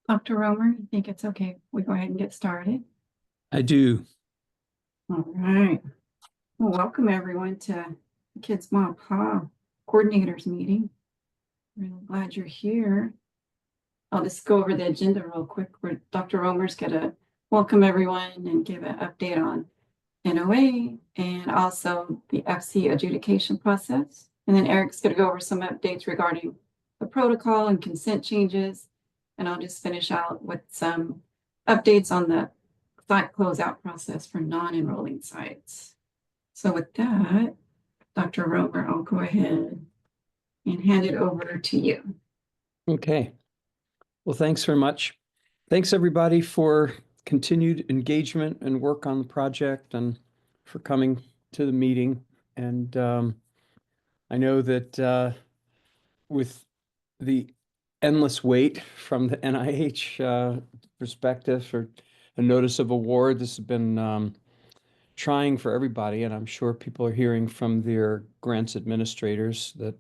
Dr. Romer, you think it's okay? We go ahead and get started. I do. All right. Well, welcome everyone to the Kids Mom Pa Coordinators Meeting. Really glad you're here. I'll just go over the agenda real quick. Where Dr. Romer's going to welcome everyone and give an update on NOA and also the FC adjudication process. And then Eric's going to go over some updates regarding the protocol and consent changes. And I'll just finish out with some updates on the site closeout process for non-enrolling sites. So with that, Dr. Romer, I'll go ahead and hand it over to you. Okay. Well, thanks very much. Thanks everybody for continued engagement and work on the project and for coming to the meeting. And I know that with the endless wait from the NIH perspective for a notice of award, this has been trying for everybody. And I'm sure people are hearing from their grants administrators that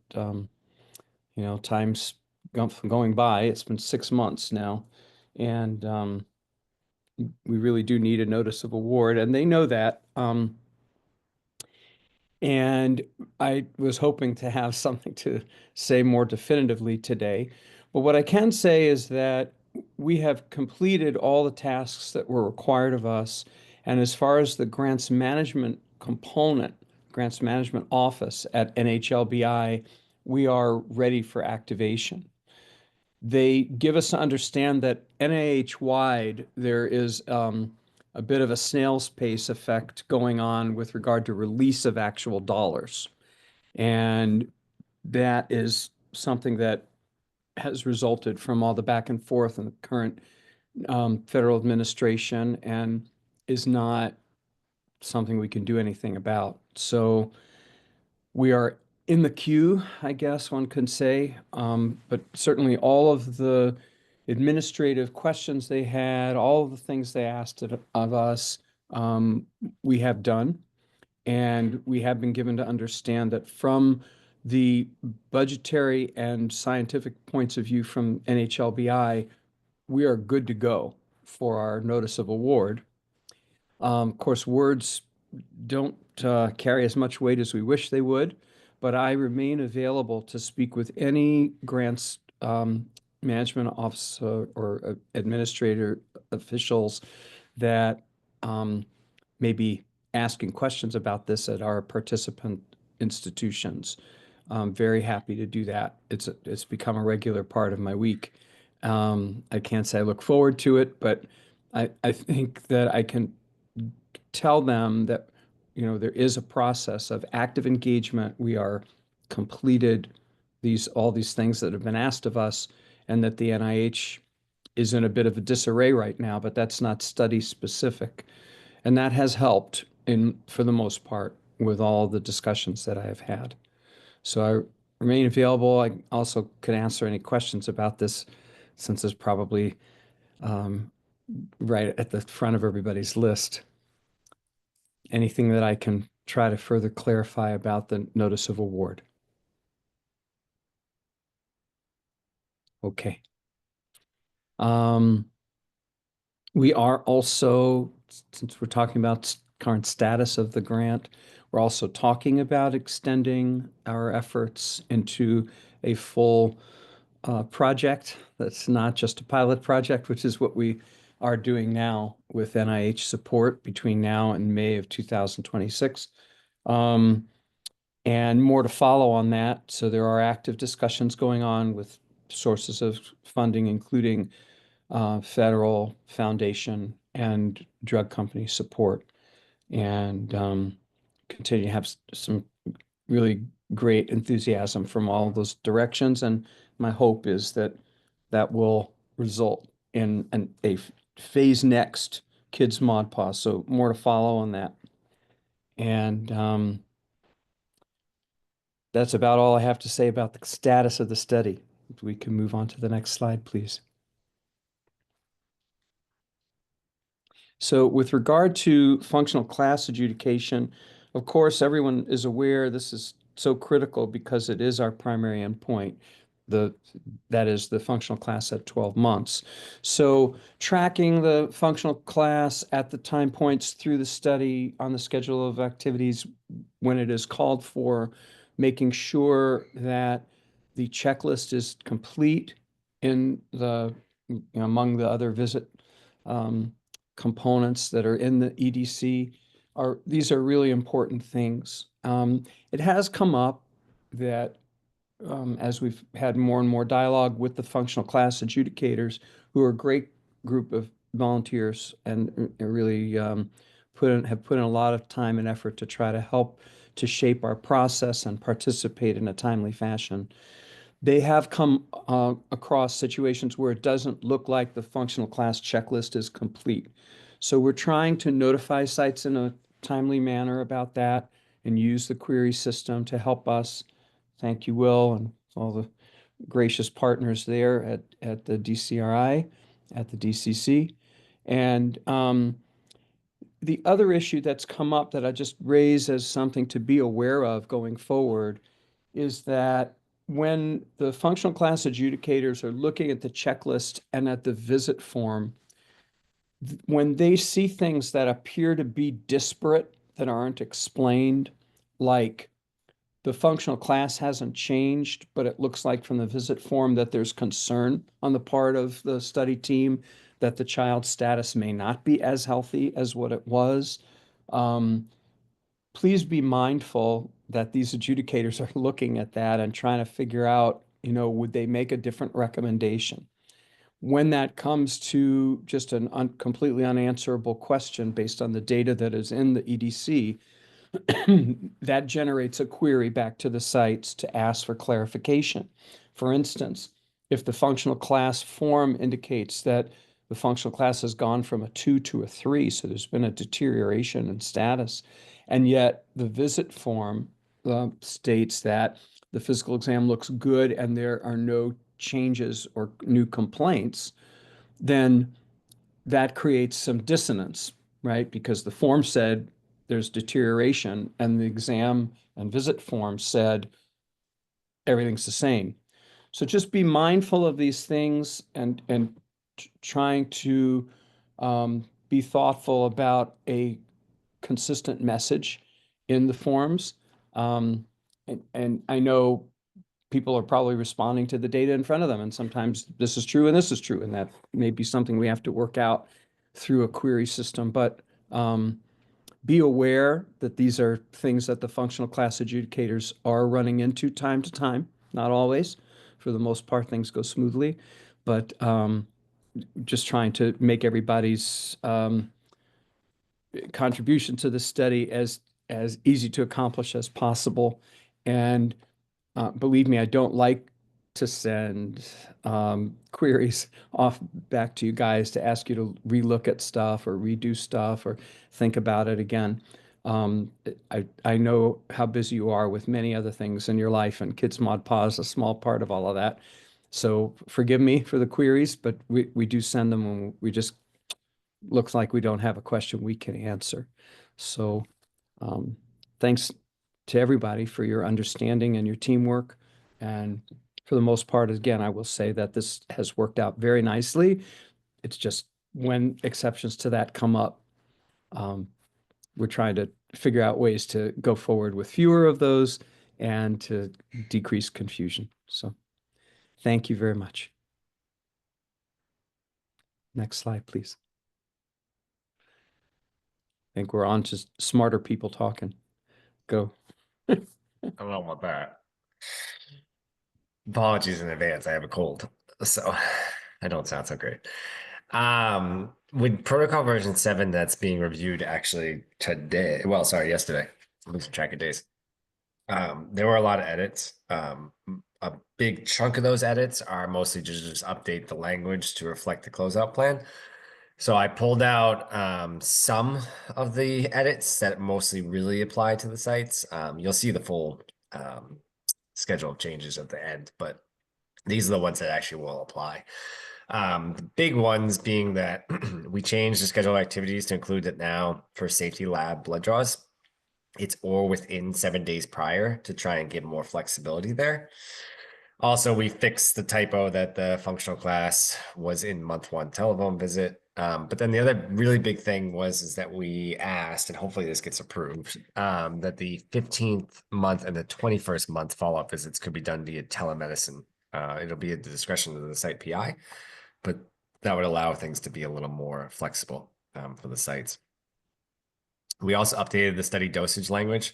time's going by. It's been 6 months now, and we really do need a notice of award, and they know that. And I was hoping to have something to say more definitively today. But what I can say is that we have completed all the tasks that were required of us. And as far as the grants management component, grants management office at NHLBI, we are ready for activation. They give us to understand that NIH-wide, there is a bit of a snail's pace effect going on with regard to release of actual dollars. And that is something that has resulted from all the back and forth in the current federal administration and is not something we can do anything about. So we are in the queue, I guess one could say, but certainly all of the administrative questions they had, all of the things they asked of us, we have done. And we have been given to understand that from the budgetary and scientific points of view from NHLBI, we are good to go for our notice of award. Of course, words don't carry as much weight as we wish they would, but I remain available to speak with any grants management officer or administrator officials that may be asking questions about this at our participant institutions. I'm very happy to do that. It's become a regular part of my week. I can't say I look forward to it, but I think that I can tell them that, there is a process of active engagement. We are completed all these things that have been asked of us, and that the NIH is in a bit of a disarray right now, but that's not study specific. And that has helped for the most part with all the discussions that I have had. So I remain available. I also could answer any questions about this since it's probably right at the front of everybody's list. Anything that I can try to further clarify about the notice of award. Okay. Um, we are also, since we're talking about current status of the grant, we're also talking about extending our efforts into a full project that's not just a pilot project, which is what we are doing now with NIH support between now and May of 2026. And more to follow on that. So there are active discussions going on with sources of funding, including federal foundation and drug company support, and continue to have some really great enthusiasm from all of those directions. And my hope is that that will result in a phase next Kids Mod Pause. So more to follow on that. And that's about all I have to say about the status of the study. We can move on to the next slide, please. So with regard to functional class adjudication, of course, everyone is aware this is so critical because it is our primary endpoint. that is the functional class at 12 months. So tracking the functional class at the time points through the study on the schedule of activities when it is called for, making sure that the checklist is complete in among the other visit components that are in the EDC these are really important things. It has come up that as we've had more and more dialogue with the functional class adjudicators, who are a great group of volunteers and really have put in a lot of time and effort to try to help to shape our process and participate in a timely fashion. They have come across situations where it doesn't look like the functional class checklist is complete. So we're trying to notify sites in a timely manner about that and use the query system to help us. Thank you, Will, and all the gracious partners there at the DCRI, at the DCC. And the other issue that's come up that I just raise as something to be aware of going forward is that when the functional class adjudicators are looking at the checklist and at the visit form, when they see things that appear to be disparate, that aren't explained, like the functional class hasn't changed, but it looks like from the visit form that there's concern on the part of the study team that the child's status may not be as healthy as what it was. Please be mindful that these adjudicators are looking at that and trying to figure out, would they make a different recommendation? When that comes to just an completely unanswerable question based on the data that is in the EDC, that generates a query back to the sites to ask for clarification. For instance, if the functional class form indicates that the functional class has gone from a 2 to a 3, so there's been a deterioration in status, and yet the visit form states that the physical exam looks good and there are no changes or new complaints, then that creates some dissonance, right? Because the form said there's deterioration and the exam and visit form said everything's the same. So just be mindful of these things and trying to be thoughtful about a consistent message in the forms. And I know people are probably responding to the data in front of them, and sometimes this is true and this is true, and that may be something we have to work out through a query system. But be aware that these are things that the functional class adjudicators are running into time to time, not always. For the most part, things go smoothly, but just trying to make everybody's contribution to the study as easy to accomplish as possible. And believe me, I don't like to send queries off back to you guys to ask you to relook at stuff or redo stuff or think about it again. I know how busy you are with many other things in your life, and Kids Mod PA is a small part of all of that. So forgive me for the queries, but we do send them when we just looks like we don't have a question we can answer. So thanks to everybody for your understanding and your teamwork. And for the most part, again, I will say that this has worked out very nicely. It's just when exceptions to that come up, we're trying to figure out ways to go forward with fewer of those and to decrease confusion. So thank you very much. Next slide, please. I think we're on to smarter people talking. Go. I don't know about that. Apologies in advance. I have a cold, so I don't sound so great. With protocol version 7 that's being reviewed actually today, well, sorry, yesterday, losing track of days. There were a lot of edits. A big chunk of those edits are mostly just update the language to reflect the closeout plan. So I pulled out some of the edits that mostly really apply to the sites. You'll see the full schedule of changes at the end, but these are the ones that actually will apply. The big ones being that we changed the schedule of activities to include that now for safety lab blood draws, it's or within 7 days prior to try and give more flexibility there. Also, we fixed the typo that the functional class was in month one telephone visit. But then the other really big thing is that we asked, and hopefully this gets approved, that the 15th month and the 21st month follow-up visits could be done via telemedicine. It'll be at the discretion of the site PI, but that would allow things to be a little more flexible for the sites. We also updated the study dosage language.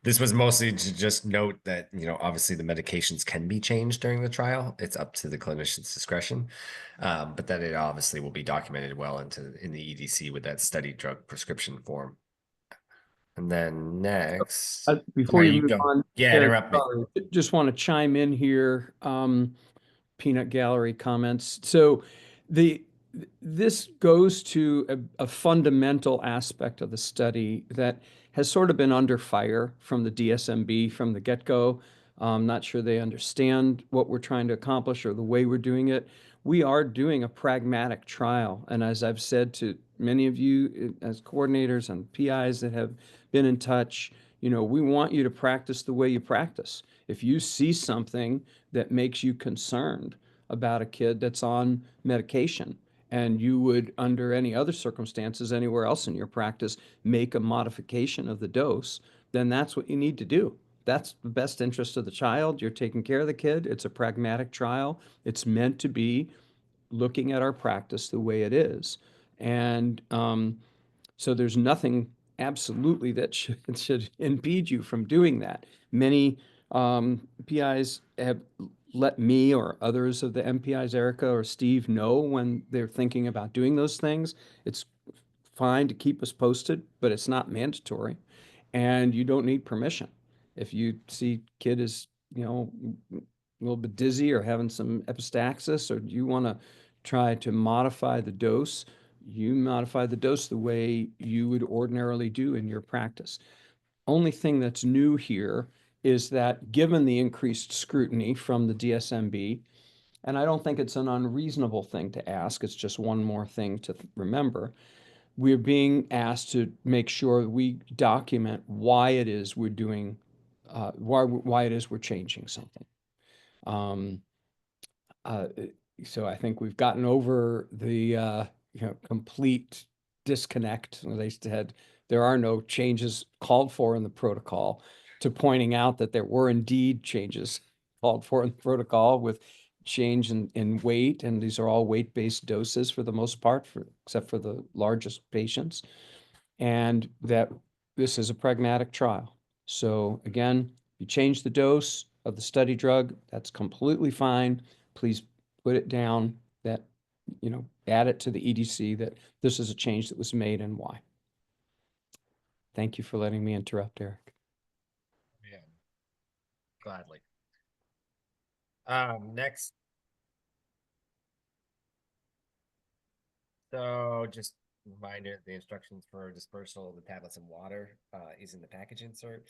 This was mostly to just note that, obviously the medications can be changed during the trial. It's up to the clinician's discretion. But that it obviously will be documented well in the EDC with that study drug prescription form. And then next, Before yeah, you you move go. on, Yeah, Eric, interrupt me. sorry, just want to chime in here. Peanut gallery comments. So the this goes to a fundamental aspect of the study that has sort of been under fire from the DSMB from the get-go. I'm not sure they understand what we're trying to accomplish or the way we're doing it. We are doing a pragmatic trial. And as I've said to many of you as coordinators and PIs that have been in touch, we want you to practice the way you practice. If you see something that makes you concerned about a kid that's on medication, and you would, under any other circumstances anywhere else in your practice, make a modification of the dose, then that's what you need to do. That's the best interest of the child. You're taking care of the kid. It's a pragmatic trial. It's meant to be looking at our practice the way it is. And so there's nothing absolutely that should impede you from doing that. Many PIs have let me or others of the MPIs, Erica or Steve, know when they're thinking about doing those things. It's fine to keep us posted, but it's not mandatory. And you don't need permission. If you see kid is, a little bit dizzy or having some epistaxis, or you want to try to modify the dose, you modify the dose the way you would ordinarily do in your practice. Only thing that's new here is that given the increased scrutiny from the DSMB, and I don't think it's an unreasonable thing to ask, it's just one more thing to remember, we're being asked to make sure we document why it is we're doing, why it is we're changing something. Um, uh, so I think we've gotten over the complete disconnect. They said there are no changes called for in the protocol, to pointing out that there were indeed changes called for in the protocol with change in weight, and these are all weight-based doses for the most part, except for the largest patients, and that this is a pragmatic trial. So again, you change the dose of the study drug, that's completely fine. Please put it down that, add it to the EDC that this is a change that was made and why. Thank you for letting me interrupt, Eric. Yeah, gladly. Next. So just reminder, the instructions for dispersal of the tablets and water is in the package insert.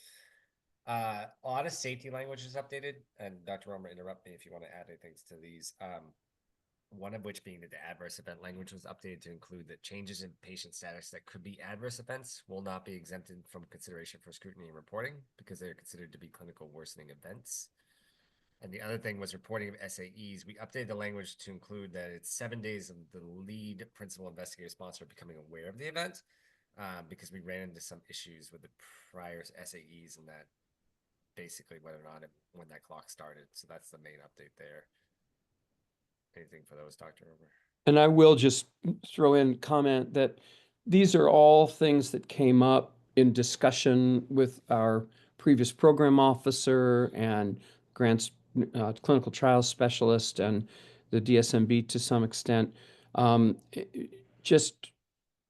A lot of safety language is updated, and Dr. Romer, interrupt me if you want to add any things to these. One of which being that the adverse event language was updated to include that changes in patient status that could be adverse events will not be exempted from consideration for scrutiny and reporting because they are considered to be clinical worsening events. And the other thing was reporting of SAEs. We updated the language to include that it's 7 days of the lead principal investigator sponsor becoming aware of the event, because we ran into some issues with the prior SAEs and that basically whether or not when that clock started. So that's the main update there. Anything for those, Dr. Over? And I will just throw in comment that these are all things that came up in discussion with our previous program officer and grants clinical trials specialist and the DSMB to some extent. Just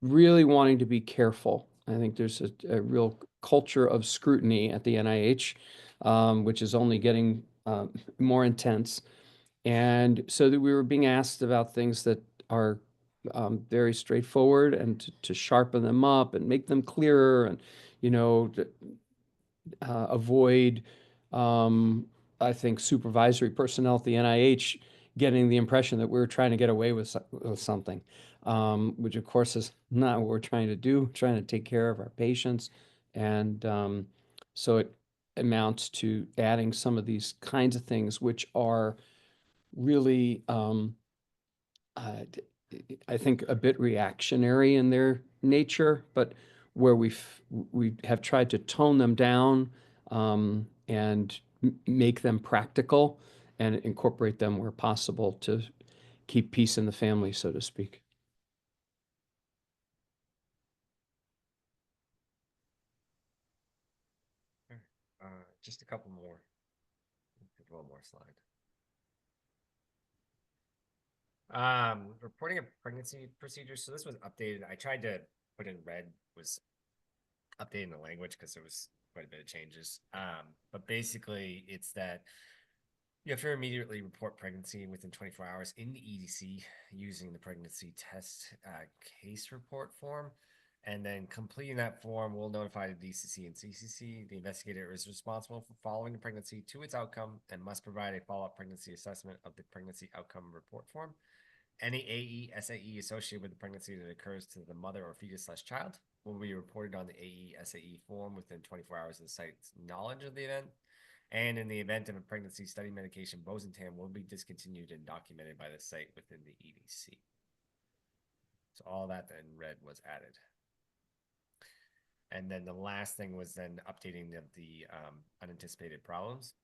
really wanting to be careful. I think there's a real culture of scrutiny at the NIH, which is only getting more intense. And so that we were being asked about things that are very straightforward, and to sharpen them up and make them clearer, and, avoid, I think, supervisory personnel at the NIH getting the impression that we were trying to get away with something, which of course is not what we're trying to do. We're trying to take care of our patients. And so amounts to adding some of these kinds of things, which are really, I think, a bit reactionary in their nature, but where we have tried to tone them down, and make them practical and incorporate them where possible to keep peace in the family, so to speak. Just a couple more. One more slide. Reporting of pregnancy procedures. So this was updated. I tried to put in red, was updating the language because there was quite a bit of changes. But basically it's that you have to immediately report pregnancy within 24 hours in the EDC using the pregnancy test case report form. And then completing that form will notify the DCC and CCC. The investigator is responsible for following the pregnancy to its outcome and must provide a follow-up pregnancy assessment of the pregnancy outcome report form. Any AE, SAE associated with the pregnancy that occurs to the mother or fetus/child will be reported on the AE, SAE form within 24 hours of the site's knowledge of the event. And in the event of a pregnancy, study medication bosentan will be discontinued and documented by the site within the EDC. So all that in red was added. And then the last thing was then updating the unanticipated problems,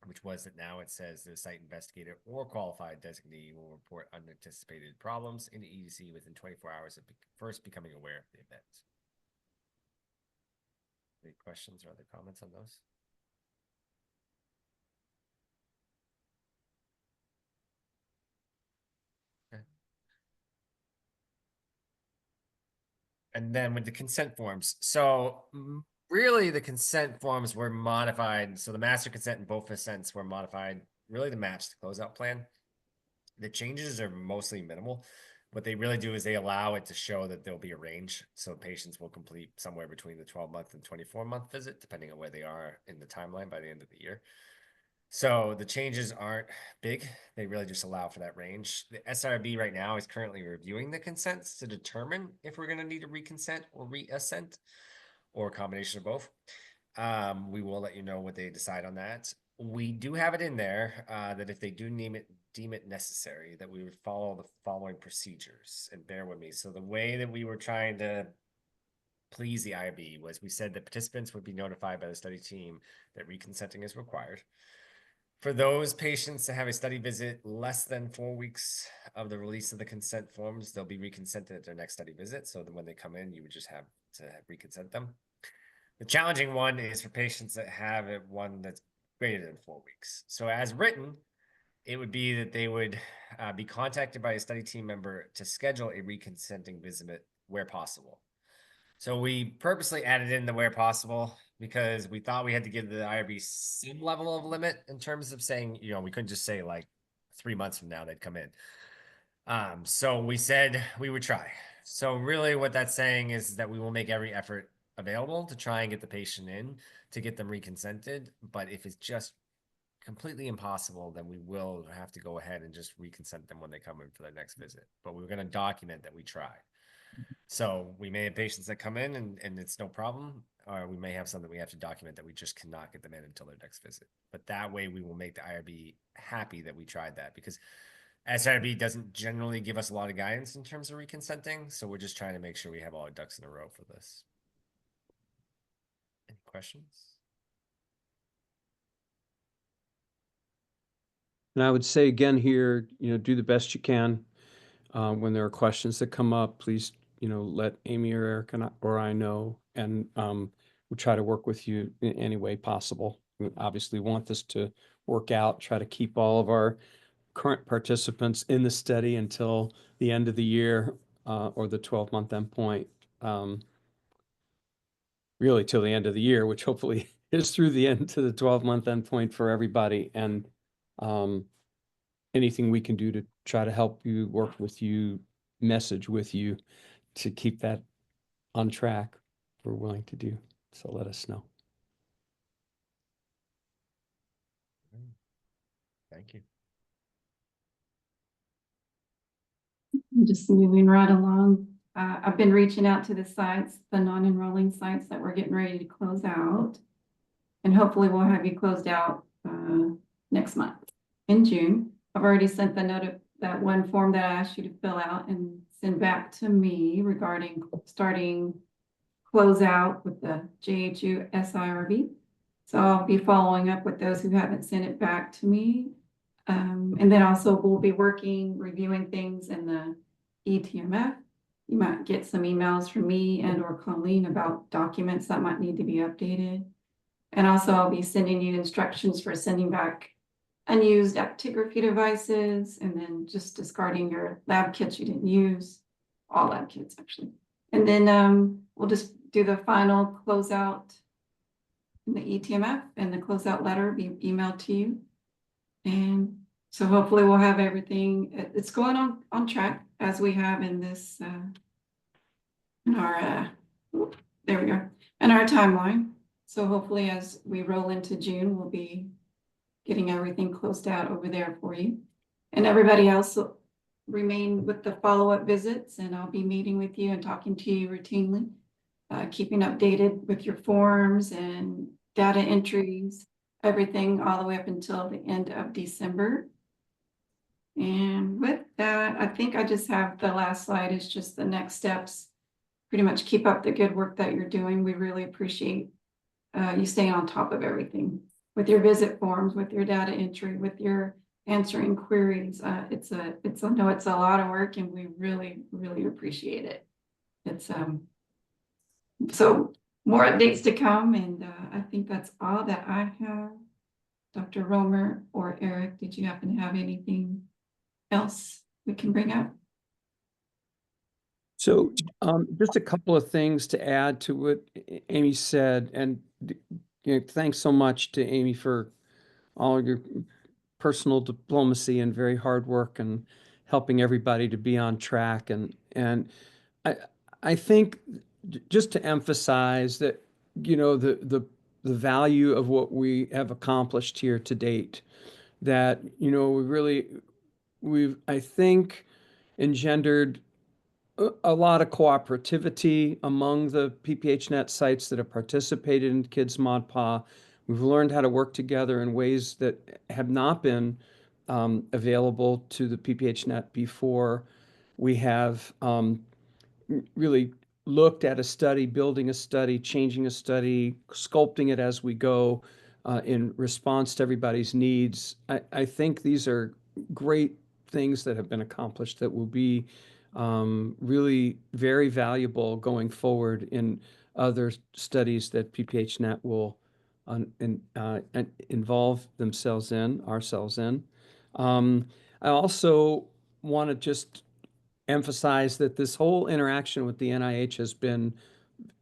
which was that now it says the site investigator or qualified designee will report unanticipated problems in the EDC within 24 hours of first becoming aware of the event. Any questions or other comments on those? Okay. And then with the consent forms, so really the consent forms were modified. So the master consent and both consents were modified really to match the closeout plan. The changes are mostly minimal. What they really do is they allow it to show that there'll be a range. So patients will complete somewhere between the 12-month and 24-month visit, depending on where they are in the timeline by the end of the year. So the changes aren't big. They really just allow for that range. The SRB right now is currently reviewing the consents to determine if we're going to need a reconsent or reassent or a combination of both. We will let you know what they decide on that. We do have it in there that if they do deem it necessary, that we would follow the following procedures. And bear with me. So the way that we were trying to please the IRB was we said that participants would be notified by the study team that reconsenting is required. For those patients that have a study visit less than 4 weeks of the release of the consent forms, they'll be reconsented at their next study visit. So that when they come in, you would just have to reconsent them. The challenging one is for patients that have one that's greater than 4 weeks. So as written, it would be that they would be contacted by a study team member to schedule a reconsenting visit where possible. So we purposely added in the where possible because we thought we had to give the IRB some level of limit in terms of saying, we couldn't just say like 3 months from now they'd come in. So we said we would try. So really what that's saying is that we will make every effort available to try and get the patient in to get them reconsented. But if it's just completely impossible, then we will have to go ahead and just reconsent them when they come in for their next visit. But we're going to document that we tried. So we may have patients that come in and it's no problem, or we may have some that we have to document that we just cannot get them in until their next visit. But that way we will make the IRB happy that we tried that, because SRB doesn't generally give us a lot of guidance in terms of reconsenting. So we're just trying to make sure we have all our ducks in a row for this. Any questions? And I would say again here, do the best you can. When there are questions that come up, please, let Amy or Eric or I know, and we'll try to work with you in any way possible. We obviously want this to work out, try to keep all of our current participants in the study until the end of the year, or the 12-month endpoint. Really till the end of the year, which hopefully is through the end to the 12-month endpoint for everybody. And anything we can do to try to help you, work with you, message with you to keep that on track, we're willing to do. So let us know. Thank you. Just moving right along. I've been reaching out to the sites, the non-enrolling sites that we're getting ready to close out. And hopefully we'll have you closed out next month in June. I've already sent the note of that one form that I asked you to fill out and send back to me regarding starting closeout with the JHU SIRB. So I'll be following up with those who haven't sent it back to me. And then also we'll be reviewing things in the ETMF. You might get some emails from me and or Colleen about documents that might need to be updated. And also I'll be sending you instructions for sending back unused actigraphy devices and then just discarding your lab kits you didn't use, all lab kits actually. And then we'll just do the final closeout in the ETMF and the closeout letter be emailed to you. And so hopefully we'll have everything, it's going on track as we have in this, in our, there we go, in our timeline. So hopefully as we roll into June, we'll be getting everything closed out over there for you. And everybody else will remain with the follow-up visits, and I'll be meeting with you and talking to you routinely, keeping updated with your forms and data entries, everything all the way up until the end of December. And with that, I think I just have the last slide is just the next steps. Pretty much keep up the good work that you're doing. We really appreciate you staying on top of everything with your visit forms, with your data entry, with your answering queries. I know it's a lot of work and we really, really appreciate it. It's so more updates to come, and I think that's all that I have. Dr. Romer or Eric, did you happen to have anything else we can bring up? So just a couple of things to add to what Amy said, and thanks so much to Amy for all of your personal diplomacy and very hard work and helping everybody to be on track. And I think just to emphasize that, the value of what we have accomplished here to date, that, we've, I think, engendered a lot of cooperativity among the PPHNet sites that have participated in Kids Mod Pa. We've learned how to work together in ways that have not been available to the PPHNet before. We have really looked at a study, building a study, changing a study, sculpting it as we go in response to everybody's needs. I think these are great things that have been accomplished that will be really very valuable going forward in other studies that PPHNet will involve ourselves in. I also want to just emphasize that this whole interaction with the NIH has been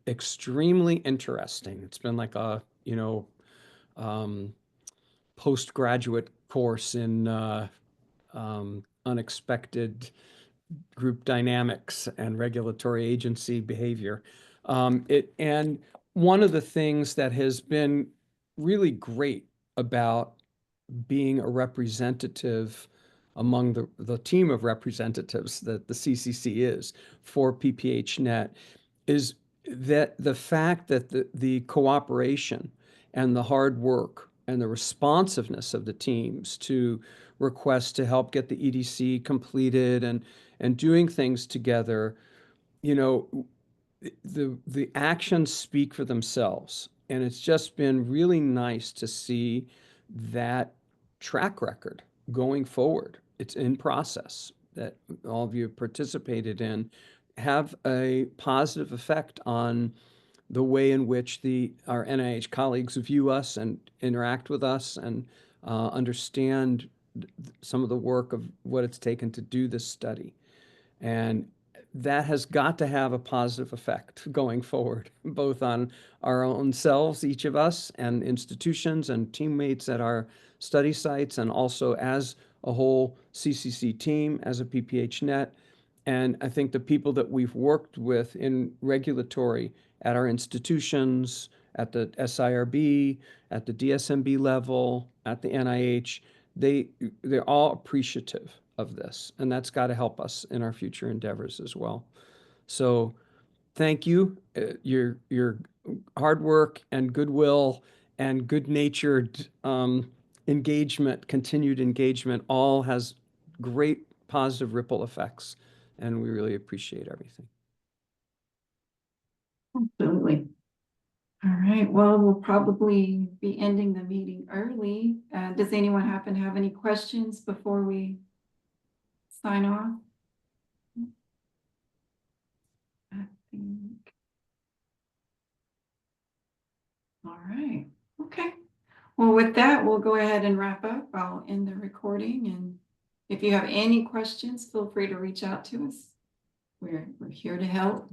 extremely interesting. It's been like a, postgraduate course in unexpected group dynamics and regulatory agency behavior. And one of the things that has been really great about being a representative among the team of representatives that the CCC is for PPHNet is that the fact that the cooperation and the hard work and the responsiveness of the teams to requests to help get the EDC completed and doing things together, the actions speak for themselves. And it's just been really nice to see that track record going forward. It's in process that all of you participated in, have a positive effect on the way in which our NIH colleagues view us and interact with us and understand some of the work of what it's taken to do this study. And that has got to have a positive effect going forward, both on our own selves, each of us, and institutions and teammates at our study sites, and also as a whole CCC team, as a PPHNet. And I think the people that we've worked with in regulatory at our institutions, at the SIRB, at the DSMB level, at the NIH, they're all appreciative of this, and that's got to help us in our future endeavors as well. So thank you. Your hard work and goodwill and good-natured engagement, continued engagement, all has great positive ripple effects. And we really appreciate everything. Absolutely. All right, well, we'll probably be ending the meeting early. Does anyone happen to have any questions before we sign off? I think. All right, okay. Well, with that, we'll go ahead and wrap up. I'll end the recording, and if you have any questions, feel free to reach out to us. We're here to help.